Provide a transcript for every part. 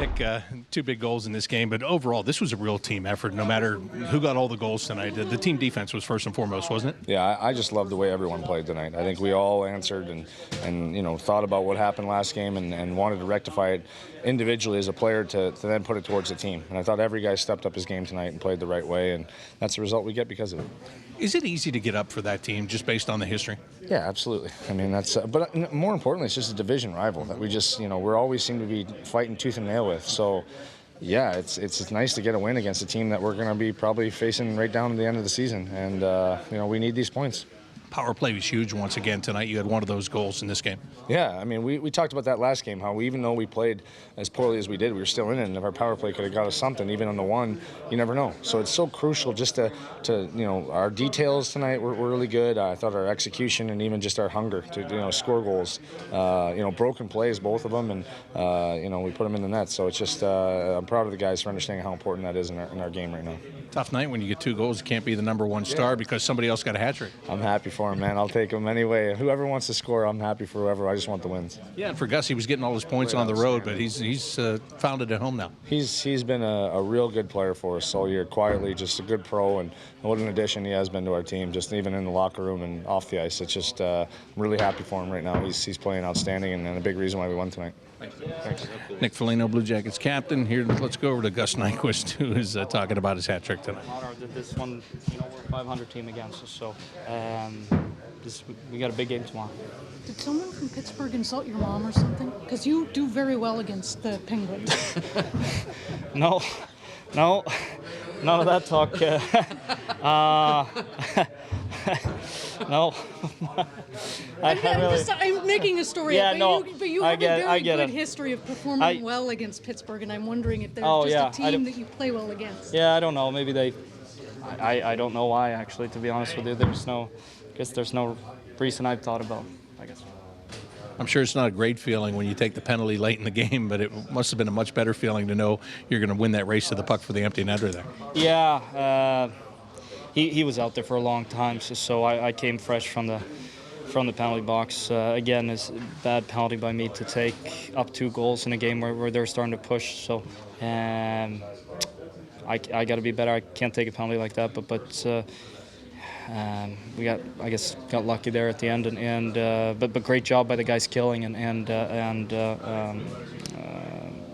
Nick, two big goals in this game, but overall, this was a real team effort. No matter who got all the goals tonight, the team defense was first and foremost, wasn't it? Yeah, I just love the way everyone played tonight. I think we all answered and thought about what happened last game and wanted to rectify it individually as a player to then put it towards the team. And I thought every guy stepped up his game tonight and played the right way, and that's the result we get because of it. Is it easy to get up for that team just based on the history? Yeah, absolutely. I mean, that's but more importantly, it's just a division rival that we just, we're always seem to be fighting tooth and nail with. So, yeah, it's nice to get a win against a team that we're going to be probably facing right down to the end of the season, and we need these points. Power play was huge once again tonight. You had one of those goals in this game. Yeah, I mean, we talked about that last game, how even though we played as poorly as we did, we were still in it, and if our power play could have got us something, even on the one, you never know. So it's so crucial just to our details tonight were really good. I thought our execution and even just our hunger to, score goals, broken plays, both of them, and, we put them in the net. So it's just, I'm proud of the guys for understanding how important that is in our game right now. Tough night when you get two goals. You can't be the number one star because somebody else got a hat trick. I'm happy for him, man. I'll take him anyway. Whoever wants to score, I'm happy for whoever. I just want the wins. Yeah, and for Gus, he was getting all his points on the road, but he's found it at home now. He's been a real good player for us all year, quietly, just a good pro, and what an addition he has been to our team, just even in the locker room and off the ice. It's just, I'm really happy for him right now. He's playing outstanding and a big reason why we won tonight. Thanks. Nick Foligno, Blue Jackets captain. Here, let's go over to Gus Nyquist, who is talking about his hat trick tonight. This one, we're a 500 team against us, so we got a big game tomorrow. Did someone from Pittsburgh insult your mom or something? Because you do very well against the Penguins. No, none of that talk. No. I'm making a story up, but you have a very good history of performing well against Pittsburgh, and I'm wondering if they're just a team that you play well against. Yeah, I don't know. Maybe I don't know why, actually, to be honest with you. There's no reason I've thought about, I guess. I'm sure it's not a great feeling when you take the penalty late in the game, but it must have been a much better feeling to know you're going to win that race to the puck for the empty netter there. Yeah, he was out there for a long time, so I came fresh from the penalty box. Again, it's a bad penalty by me to take up 2 goals in a game where they're starting to push. So I got to be better. I can't take a penalty like that, but we got lucky there at the end, but great job by the guys killing and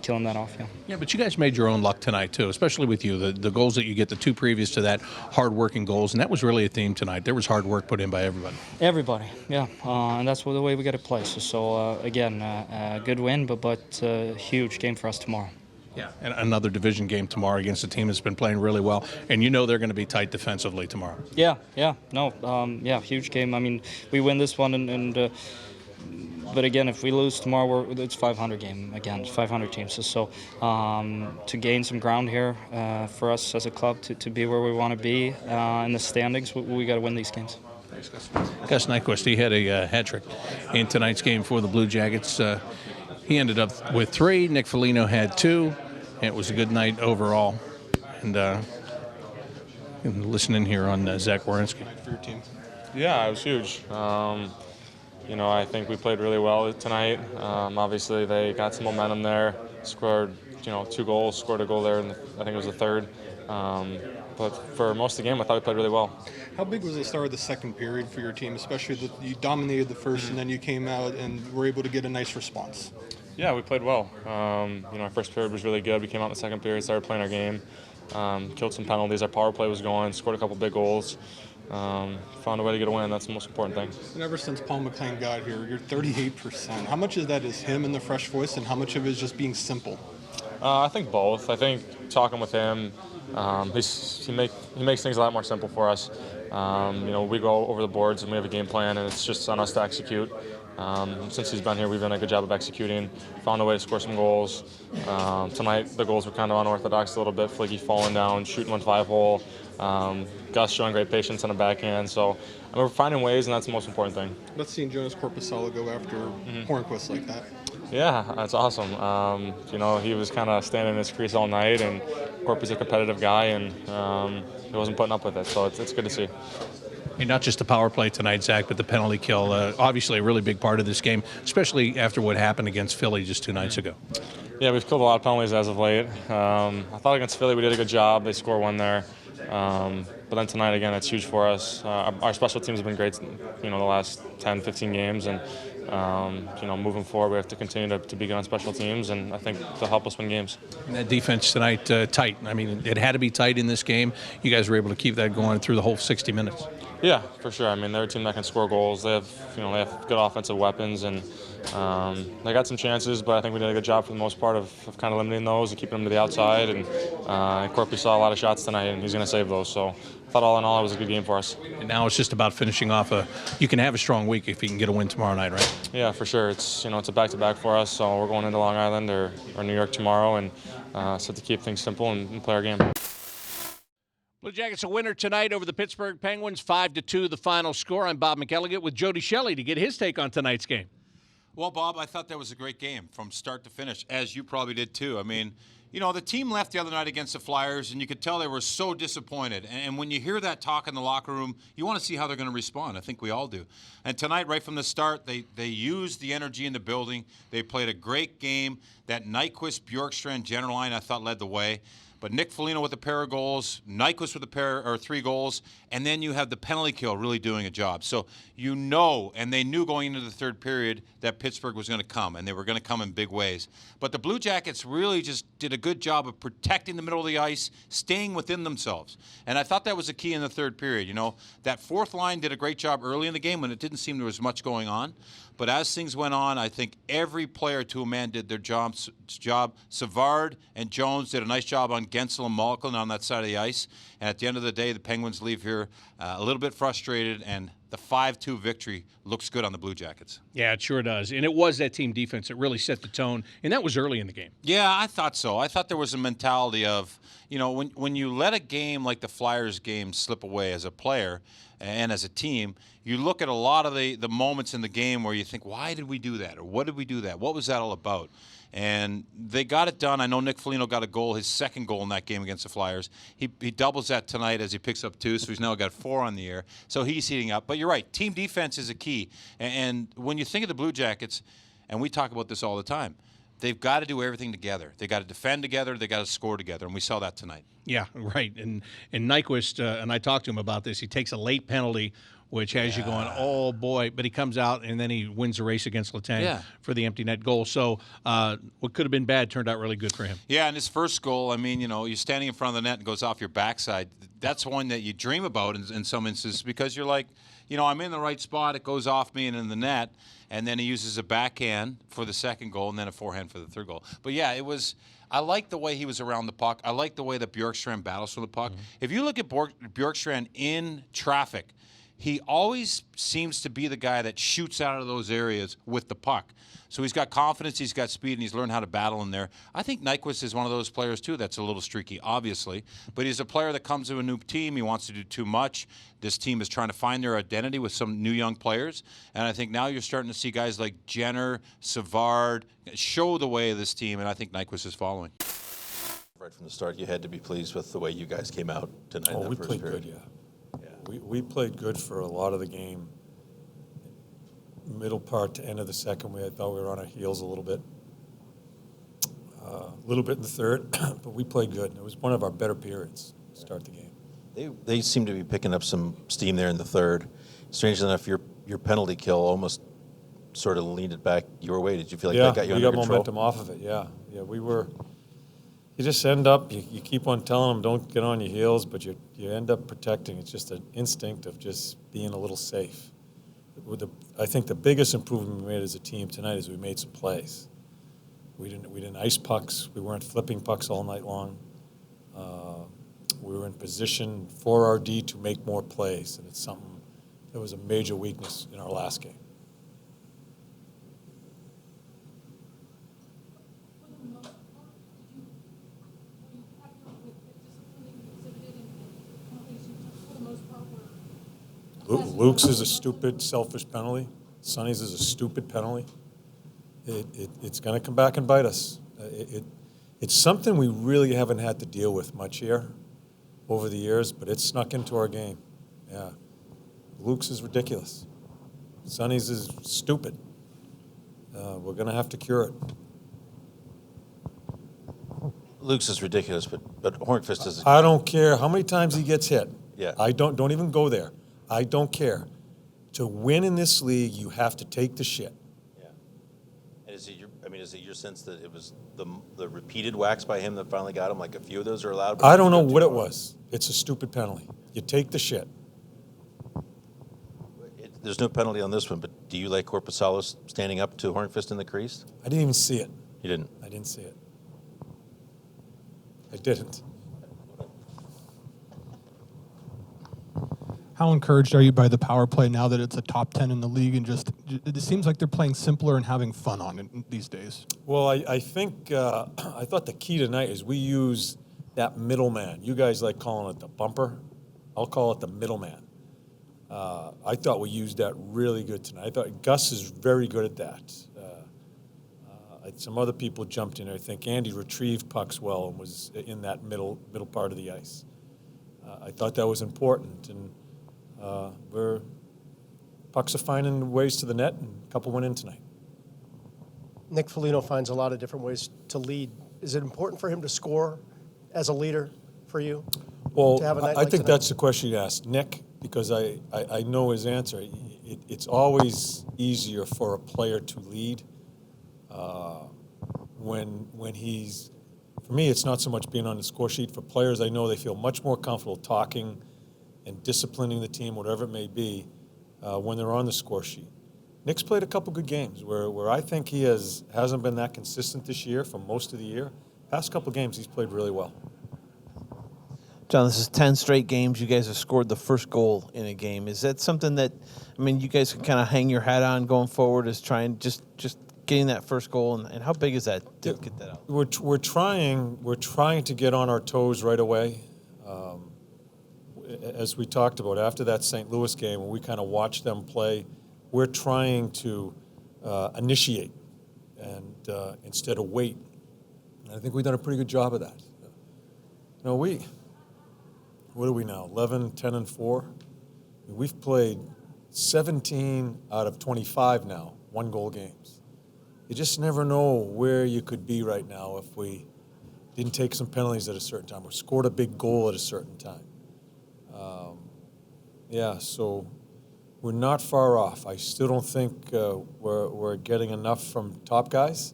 killing that off. Yeah, but you guys made your own luck tonight too, especially with you. The goals that you get, the 2 previous to that, hard-working goals, and that was really a theme tonight. There was hard work put in by everybody. Everybody, yeah, and that's the way we got to play. So again, good win, but huge game for us tomorrow. Yeah, and another division game tomorrow against a team that's been playing really well, and they're going to be tight defensively tomorrow. Yeah, huge game. I mean, we win this one, but again, if we lose tomorrow, it's 500 game again, 500 teams. So to gain some ground here for us as a club to be where we want to be in the standings, we got to win these games. Thanks, Gus. Gus Nyquist, he had a hat trick in tonight's game for the Blue Jackets. He ended up with 3. Nick Foligno had 2. It was a good night overall. And listening here on Zach Werenski. For your team. Yeah, it was huge. I think we played really well tonight. Obviously, they got some momentum there, scored, 2 goals, scored a goal there, and I think it was the 3rd. But for most of the game, I thought we played really well. How big was the start of the second period for your team, especially that you dominated the first and then you came out and were able to get a nice response? Yeah, we played well. Our first period was really good. We came out in the second period, started playing our game, killed some penalties. Our power play was going, scored a couple big goals. Found a way to get a win. That's the most important thing. And ever since Paul McLean got here, you're 38%. How much of that is him and the fresh voice, and how much of it is just being simple? I think both. I think talking with him, he makes things a lot more simple for us. We go over the boards and we have a game plan, and it's just on us to execute. Since he's been here, we've done a good job of executing, found a way to score some goals. Tonight, the goals were kind of unorthodox a little bit. Fliggy falling down, shooting 1-5-hole. Gus showing great patience on the backhand. So we're finding ways, and that's the most important thing. Let's see Jonas Korpisalo go after Hornquist like that. Yeah, that's awesome. He was kind of standing in his crease all night, and Corp is a competitive guy, and he wasn't putting up with it. So it's good to see. And not just the power play tonight, Zach, but the penalty kill. Obviously a really big part of this game, especially after what happened against Philly just 2 nights ago. Yeah, we've killed a lot of penalties as of late. I thought against Philly we did a good job. They scored one there. But then tonight, again, it's huge for us. Our special teams have been great, the last 10, 15 games. And, moving forward, we have to continue to be good on special teams, and I think they'll help us win games. And that defense tonight, tight. I mean, it had to be tight in this game. You guys were able to keep that going through the whole 60 minutes. Yeah, for sure. I mean, they're a team that can score goals. They have good offensive weapons, and they got some chances, but I think we did a good job for the most part of kind of limiting those and keeping them to the outside. And Corpy saw a lot of shots tonight, and he's going to save those. So I thought all in all it was a good game for us. And now it's just about finishing off you can have a strong week if you can get a win tomorrow night, right? Yeah, for sure. It's a back-to-back for us, so we're going into Long Island or New York tomorrow, and so to keep things simple and play our game. Blue Jackets a winner tonight over the Pittsburgh Penguins, 5-2 the final score. I'm Bob McElligott with Jody Shelley to get his take on tonight's game. Well, Bob, I thought that was a great game from start to finish, as you probably did too. I mean, the team left the other night against the Flyers, and you could tell they were so disappointed. And when you hear that talk in the locker room, you want to see how they're going to respond. I think we all do. And tonight, right from the start, they used the energy in the building. They played a great game. That Nyquist, Bjorkstrand general line, I thought, led the way. But Nick Foligno with a pair of goals, Nyquist with a pair or 3 goals, and then you have the penalty kill really doing a job. So and they knew going into the third period that Pittsburgh was going to come, and they were going to come in big ways. But the Blue Jackets really just did a good job of protecting the middle of the ice, staying within themselves. And I thought that was the key in the third period. That fourth line did a great job early in the game when it didn't seem there was much going on. But as things went on, I think every player to a man did their job. Savard and Jones did a nice job on Gensel and Malkin on that side of the ice. And at the end of the day, the Penguins leave here a little bit frustrated, and the 5-2 victory looks good on the Blue Jackets. Yeah, it sure does. And it was that team defense that really set the tone, and that was early in the game. Yeah, I thought so. I thought there was a mentality of, when you let a game like the Flyers game slip away as a player and as a team, you look at a lot of the moments in the game where you think, why did we do that? Or what did we do that? What was that all about? And they got it done. I know Nick Foligno got a goal, his second goal in that game against the Flyers. He doubles that tonight as he picks up 2, so he's now got 4 on the year. So he's heating up. But you're right, team defense is a key. And when you think of the Blue Jackets, and we talk about this all the time, they've got to do everything together. They got to defend together. They got to score together, and we saw that tonight. Yeah, right. And Nyquist, and I talked to him about this, he takes a late penalty, which has you going, oh, boy. But he comes out, and then he wins the race against Letang for the empty net goal. So what could have been bad turned out really good for him. Yeah, and his first goal, I mean, you're standing in front of the net and goes off your backside. That's one that you dream about in some instances because you're like, I'm in the right spot. It goes off me and in the net. And then he uses a backhand for the second goal and then a forehand for the third goal. But, yeah, I like the way he was around the puck. I like the way that Bjorkstrand battles for the puck. Mm-hmm. If you look at Bjorkstrand in traffic, he always seems to be the guy that shoots out of those areas with the puck. So he's got confidence, he's got speed, and he's learned how to battle in there. I think Nyquist is one of those players, too, that's a little streaky, obviously. But he's a player that comes to a new team. He wants to do too much. This team is trying to find their identity with some new young players. And I think now you're starting to see guys like Jenner, Savard show the way of this team, and I think Nyquist is following. Right from the start, you had to be pleased with the way you guys came out tonight in that first period. We played good, yeah. We played good for a lot of the game. Middle part to end of the second, I thought we were on our heels a little bit. A little bit in the third, but we played good. It was one of our better periods to start the game. They seem to be picking up some steam there in the third. Strangely enough, your penalty kill almost sort of leaned it back your way. Did you feel like that got you under control? We got momentum off of it, yeah. Yeah, we were... You just end up, you keep on telling them don't get on your heels, but you end up protecting. It's just an instinct of just being a little safe. I think the biggest improvement we made as a team tonight is we made some plays. We didn't ice pucks. We weren't flipping pucks all night long. We were in position for our D to make more plays, and it's something that was a major weakness in our last game. Luke's is a stupid, selfish penalty. Sonny's is a stupid penalty. It's going to come back and bite us. It's something we really haven't had to deal with much here over the years, but it's snuck into our game. Yeah. Luke's is ridiculous. Sonny's is stupid. We're going to have to cure it. Luke's is ridiculous, but Hornqvist is. I don't care how many times he gets hit. Yeah. I don't even go there. I don't care. To win in this league, you have to take the shit. Yeah. And is it your sense that it was the repeated whacks by him that finally got him? Like a few of those are allowed. I don't know what it was. It's a stupid penalty. You take the shit. There's no penalty on this one, but do you like Korpisalo standing up to Hornqvist in the crease? I didn't even see it. You didn't? I didn't see it. I didn't. How encouraged are you by the power play now that it's a top 10 in the league, and just it seems like they're playing simpler and having fun on it these days? Well, I think I thought the key tonight is we use that middleman. You guys like calling it the bumper. I'll call it the middleman. I thought we used that really good tonight. I thought Gus is very good at that. Some other people jumped in there. I think Andy retrieved pucks well and was in that middle part of the ice. I thought that was important, and pucks are finding ways to the net, and a couple went in tonight. Nick Foligno finds a lot of different ways to lead. Is it important for him to score as a leader for you? Well, to have a night I like think tonight? that's the question you asked Nick, because I know his answer. It's always easier for a player to lead when he's. For me, it's not so much being on the score sheet. For players, I know they feel much more comfortable talking and disciplining the team, whatever it may be, when they're on the score sheet. Nick's played a couple good games where I think he hasn't been that consistent this year for most of the year. Past couple games, he's played really well. John, this is 10 straight games. You guys have scored the first goal in a game. Is that something that, you guys can kind of hang your hat on going forward, is trying just getting that first goal, and how big is that to get that out? We're trying to get on our toes right away. As we talked about after that St. Louis game, when we kind of watched them play, we're trying to initiate and instead of wait. And I think we've done a pretty good job of that. What are we now? 11, 10, and 4. We've played 17 out of 25 now, 1-goal games. You just never know where you could be right now if we didn't take some penalties at a certain time or scored a big goal at a certain time. So we're not far off. I still don't think we're getting enough from top guys.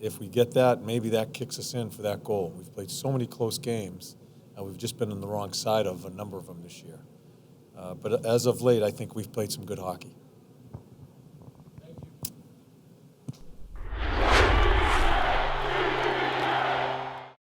If we get that, maybe that kicks us in for that goal. We've played so many close games, and we've just been on the wrong side of a number of them this year. But as of late, I think we've played some good hockey.